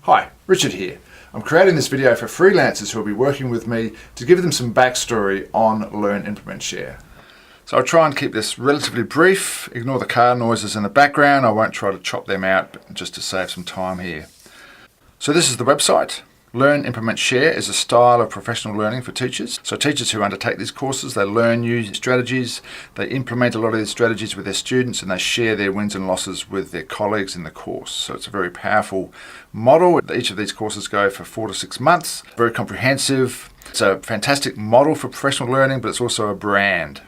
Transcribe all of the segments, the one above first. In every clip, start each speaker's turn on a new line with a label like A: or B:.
A: Hi, Richard here. I'm creating this video for freelancers who will be working with me to give them some backstory on Learn, Implement, Share. So I'll try and keep this relatively brief, ignore the car noises in the background. I won't try to chop them out just to save some time here. So this is the website. Learn, Implement, Share is a style of professional learning for teachers. So teachers who undertake these courses, they learn new strategies, they implement a lot of these strategies with their students, and they share their wins and losses with their colleagues in the course. So it's a very powerful model. Each of these courses go for 4 to 6 months, very comprehensive. It's a fantastic model for professional learning, but it's also a brand.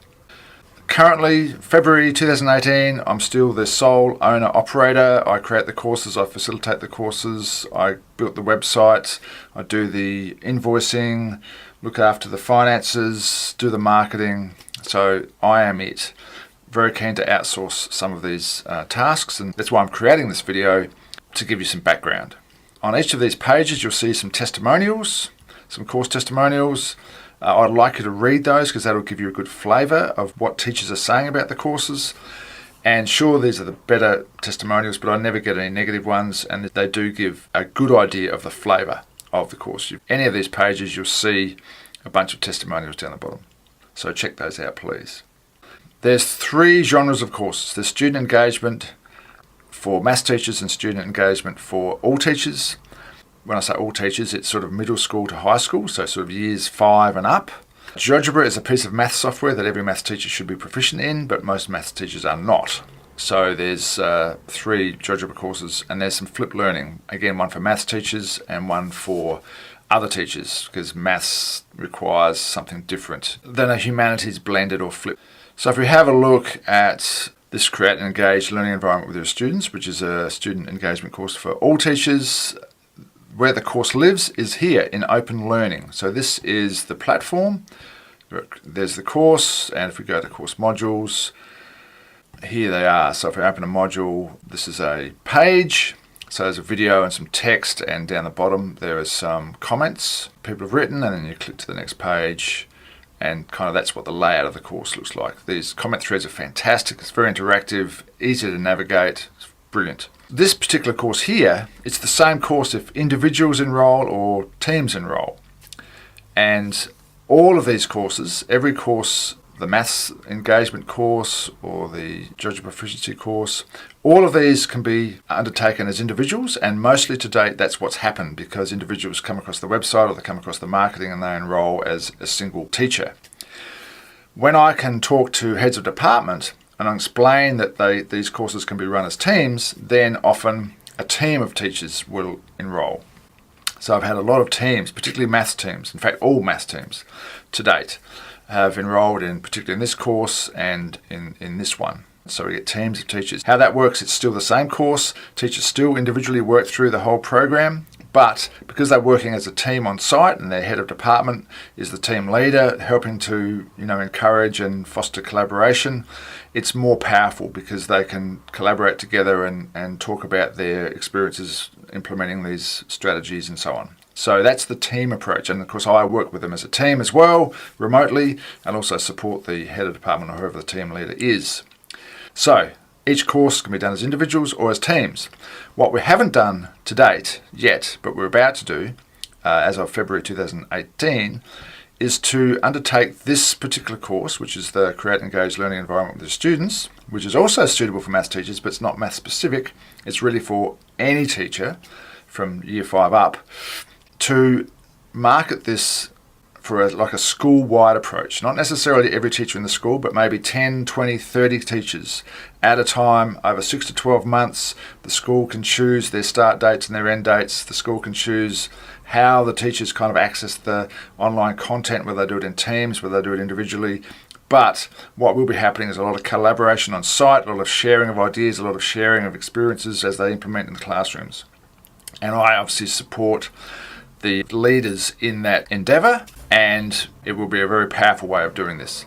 A: Currently, February 2018, I'm still the sole owner-operator. I create the courses, I facilitate the courses, I built the website, I do the invoicing, look after the finances, do the marketing. So I am it. Very keen to outsource some of these tasks, and that's why I'm creating this video, to give you some background. On each of these pages, you'll see some testimonials, some course testimonials. I'd like you to read those because that'll give you a good flavour of what teachers are saying about the courses. And sure, these are the better testimonials, but I never get any negative ones, and they do give a good idea of the flavour of the course. Any of these pages, you'll see a bunch of testimonials down the bottom. So check those out, please. There's 3 genres of courses. There's student engagement for maths teachers and student engagement for all teachers. When I say all teachers, it's sort of middle school to high school, so sort of years 5 and up. GeoGebra is a piece of maths software that every maths teacher should be proficient in, but most maths teachers are not. So there's 3 GeoGebra courses, and there's some flipped learning. Again, one for maths teachers and one for other teachers, because maths requires something different than a humanities blended or flipped. So if we have a look at this Create and Engage Learning Environment with Your Students, which is a student engagement course for all teachers, where the course lives is here in Open Learning. So this is the platform. There's the course, and if we go to course modules, here they are. So if we open a module, this is a page. So there's a video and some text, and down the bottom there are some comments people have written, and then you click to the next page, and kind of that's what the layout of the course looks like. These comment threads are fantastic. It's very interactive, easy to navigate. It's brilliant. This particular course here, it's the same course if individuals enroll or teams enroll. And all of these courses, every course, the maths engagement course or the GeoGebra proficiency course, all of these can be undertaken as individuals, and mostly to date that's what's happened, because individuals come across the website or they come across the marketing and they enroll as a single teacher. When I can talk to heads of department and I explain that these courses can be run as teams, then often a team of teachers will enrol. So I've had a lot of teams, particularly maths teams, in fact all maths teams to date, have enrolled in, particularly in this course and in this one. So we get teams of teachers. How that works, it's still the same course. Teachers still individually work through the whole program, but because they're working as a team on site and their head of department is the team leader, helping to encourage and foster collaboration, it's more powerful because they can collaborate together and talk about their experiences implementing these strategies and so on. So that's the team approach, and of course I work with them as a team as well, remotely, and also support the head of department or whoever the team leader is. So each course can be done as individuals or as teams. What we haven't done to date yet, but we're about to do as of February 2018, is to undertake this particular course, which is the Create and Engage Learning Environment with the Students, which is also suitable for maths teachers, but it's not maths specific. It's really for any teacher from year 5 up, to market this for like a school-wide approach. Not necessarily every teacher in the school, but maybe 10, 20, 30 teachers at a time over 6 to 12 months. The school can choose their start dates and their end dates. The school can choose how the teachers kind of access the online content, whether they do it in teams, whether they do it individually. But what will be happening is a lot of collaboration on site, a lot of sharing of ideas, a lot of sharing of experiences as they implement in the classrooms. And I obviously support the leaders in that endeavour, and it will be a very powerful way of doing this.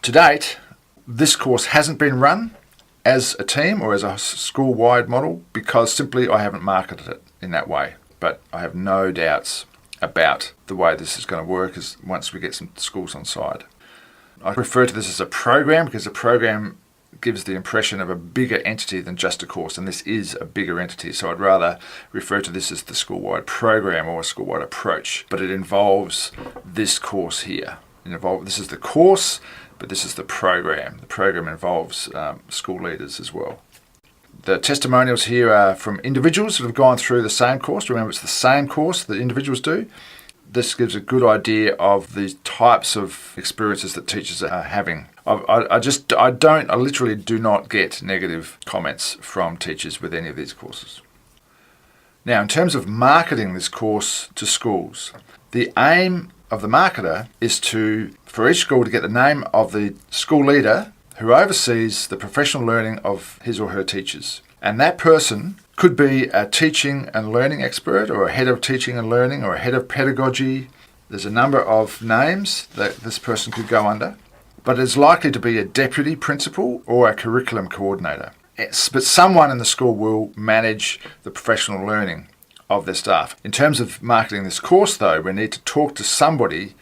A: To date, this course hasn't been run as a team or as a school-wide model because simply I haven't marketed it in that way. But I have no doubts about the way this is going to work once we get some schools on side. I refer to this as a program because a program gives the impression of a bigger entity than just a course, and this is a bigger entity. So I'd rather refer to this as the school-wide program or a school-wide approach, but it involves this course here. This is the course, but this is the program. The program involves school leaders as well. The testimonials here are from individuals that have gone through the same course. Remember, it's the same course that individuals do. This gives a good idea of the types of experiences that teachers are having. I literally do not get negative comments from teachers with any of these courses. Now, in terms of marketing this course to schools, the aim of the marketer is for each school to get the name of the school leader who oversees the professional learning of his or her teachers. And that person could be a teaching and learning expert, or a head of teaching and learning, or a head of pedagogy. There's a number of names that this person could go under, but it's likely to be a deputy principal or a curriculum coordinator. But someone in the school will manage the professional learning of their staff. In terms of marketing this course, though, we need to talk to somebody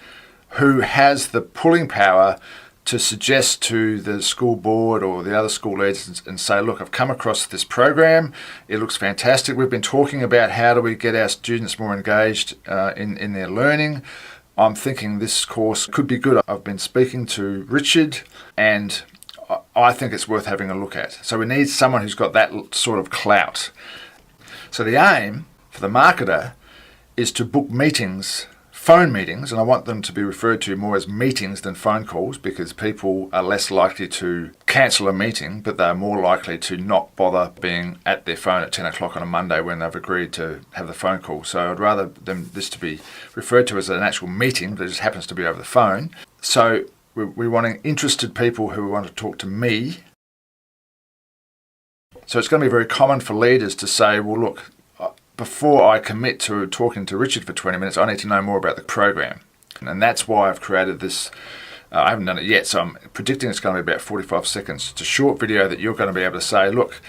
A: who has the pulling power to suggest to the school board or the other school leaders and say, look, I've come across this program. It looks fantastic. We've been talking about how do we get our students more engaged in their learning. I'm thinking this course could be good. I've been speaking to Richard and I think it's worth having a look at. So we need someone who's got that sort of clout. So the aim for the marketer is to book meetings, phone meetings, and I want them to be referred to more as meetings than phone calls, because people are less likely to cancel a meeting, but they're more likely to not bother being at their phone at 10 o'clock on a Monday when they've agreed to have the phone call. So I'd rather this to be referred to as an actual meeting that just happens to be over the phone. So we're wanting interested people who want to talk to me. So it's going to be very common for leaders to say, well, look, before I commit to talking to Richard for 20 minutes, I need to know more about the program. And that's why I've created this. I haven't done it yet, so I'm predicting it's going to be about 45 seconds. It's a short video that you're going to be able to say, look,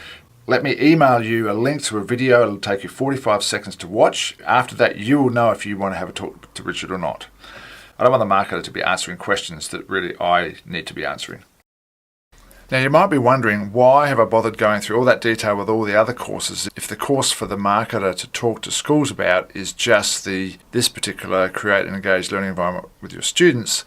A: let me email you a link to a video. It'll take you 45 seconds to watch. After that, you will know if you want to have a talk to Richard or not. I don't want the marketer to be answering questions that really I need to be answering. Now, you might be wondering, why have I bothered going through all that detail with all the other courses if the course for the marketer to talk to schools about is just this particular create an engaged learning environment with your students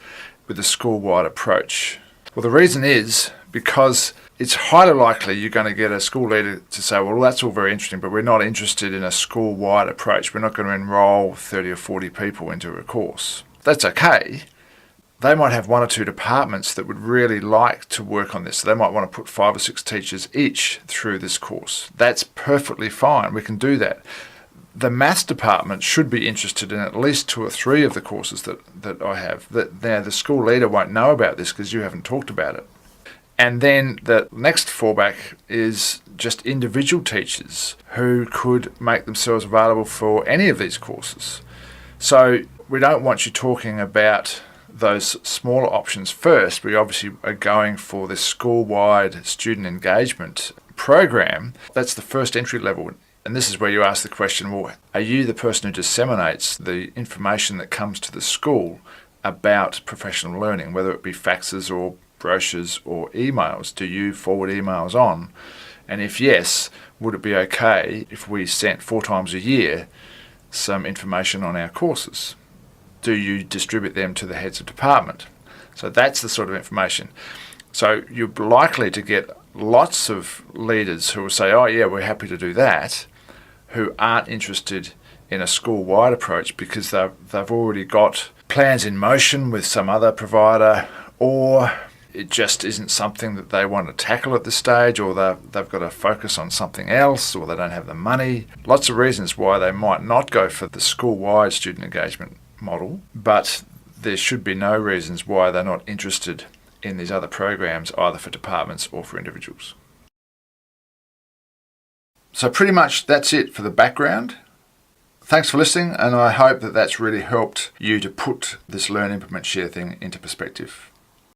A: with a school-wide approach? Well, the reason is because it's highly likely you're going to get a school leader to say, well, that's all very interesting, but we're not interested in a school-wide approach. We're not going to enroll 30 or 40 people into a course. That's okay. They might have one or two departments that would really like to work on this. So they might want to put 5 or 6 teachers each through this course. That's perfectly fine. We can do that. The maths department should be interested in at least 2 or 3 of the courses that I have. Now, the school leader won't know about this because you haven't talked about it. And then the next fallback is just individual teachers who could make themselves available for any of these courses. So we don't want you talking about those smaller options first. We obviously are going for this school-wide student engagement program. That's the first entry level. And this is where you ask the question, well, are you the person who disseminates the information that comes to the school about professional learning, whether it be faxes or brochures or emails? Do you forward emails on? And if yes, would it be okay if we sent 4 times a year some information on our courses? Do you distribute them to the heads of department? So that's the sort of information. So you're likely to get lots of leaders who will say, oh yeah, we're happy to do that, who aren't interested in a school-wide approach because they've already got plans in motion with some other provider, or it just isn't something that they want to tackle at this stage, or they've got to focus on something else, or they don't have the money. Lots of reasons why they might not go for the school-wide student engagement model, but there should be no reasons why they're not interested in these other programs, either for departments or for individuals. So pretty much that's it for the background. Thanks for listening, and I hope that that's really helped you to put this Learn, Implement, Share thing into perspective.